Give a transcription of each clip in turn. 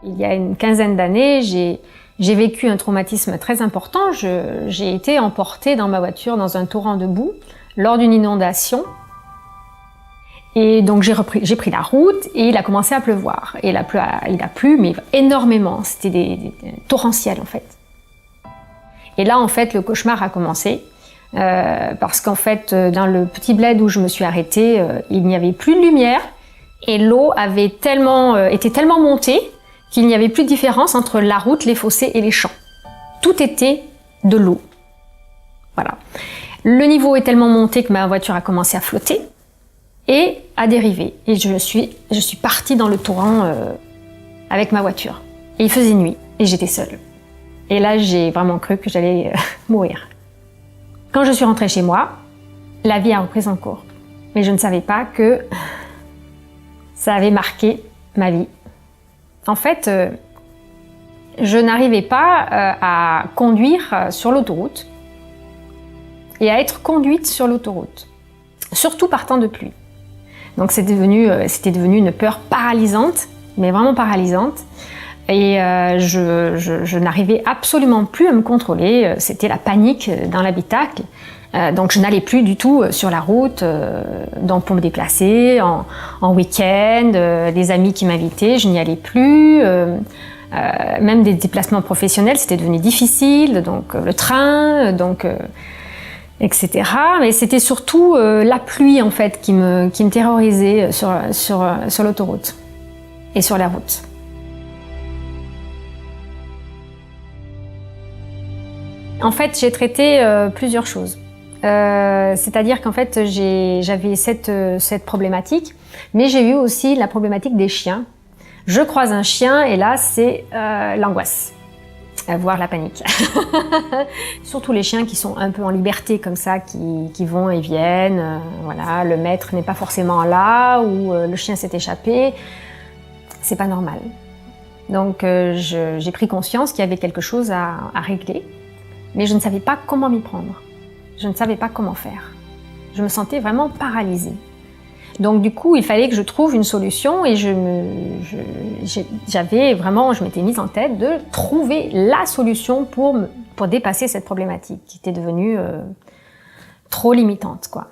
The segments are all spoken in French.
Il y a une quinzaine d'années, j'ai vécu un traumatisme très important. J'ai été emportée dans ma voiture dans un torrent de boue lors d'une inondation. Et donc j'ai pris la route et il a commencé à pleuvoir. Et il a plu, mais énormément. C'était des torrentiels en fait. Et là en fait le cauchemar a commencé. Parce qu'en fait dans le petit bled où je me suis arrêtée, il n'y avait plus de lumière et l'eau était tellement montée qu'il n'y avait plus de différence entre la route, les fossés et les champs. Tout était de l'eau. Voilà. Le niveau est tellement monté que ma voiture a commencé à flotter et à dériver. Et je suis partie dans le torrent avec ma voiture. Et il faisait nuit et j'étais seule. Et là, j'ai vraiment cru que j'allais mourir. Quand je suis rentrée chez moi, la vie a repris son cours. Mais je ne savais pas que ça avait marqué ma vie. En fait, je n'arrivais pas à conduire sur l'autoroute et à être conduite sur l'autoroute, surtout par temps de pluie. Donc c'était devenu une peur paralysante, mais vraiment paralysante. Et je n'arrivais absolument plus à me contrôler. C'était la panique dans l'habitacle. Donc je n'allais plus du tout sur la route, donc pour me déplacer, en week-end, des amis qui m'invitaient, je n'y allais plus. Même des déplacements professionnels, c'était devenu difficile, donc le train, etc. Mais c'était surtout la pluie en fait qui me terrorisait sur l'autoroute et sur la route. En fait, j'ai traité plusieurs choses. C'est-à-dire qu'en fait, j'avais cette problématique, mais j'ai eu aussi la problématique des chiens. Je croise un chien et là, c'est l'angoisse, voire la panique. Surtout les chiens qui sont un peu en liberté comme ça, qui vont et viennent. Voilà, le maître n'est pas forcément là ou le chien s'est échappé. C'est pas normal. Donc, j'ai pris conscience qu'il y avait quelque chose à régler, mais je ne savais pas comment m'y prendre. Je ne savais pas comment faire. Je me sentais vraiment paralysée. Donc du coup, il fallait que je trouve une solution et je m'étais mise en tête de trouver la solution pour dépasser cette problématique qui était devenue trop limitante, quoi.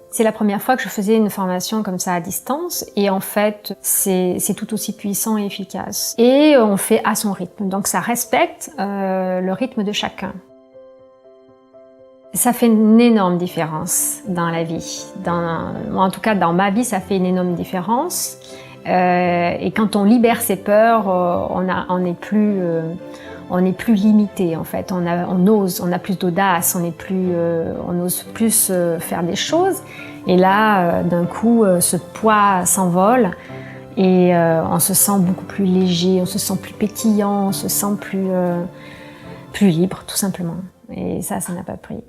C'est la première fois que je faisais une formation comme ça à distance et en fait, c'est tout aussi puissant et efficace. Et on fait à son rythme, donc ça respecte le rythme de chacun. Ça fait une énorme différence dans la vie. En tout cas, dans ma vie, ça fait une énorme différence. Et quand on libère ses peurs, on n'est plus limité en fait. On ose, on a plus d'audace, on ose plus faire des choses. Et là, d'un coup, ce poids s'envole et on se sent beaucoup plus léger, on se sent plus pétillant, on se sent plus libre, tout simplement. Et ça n'a pas de prix.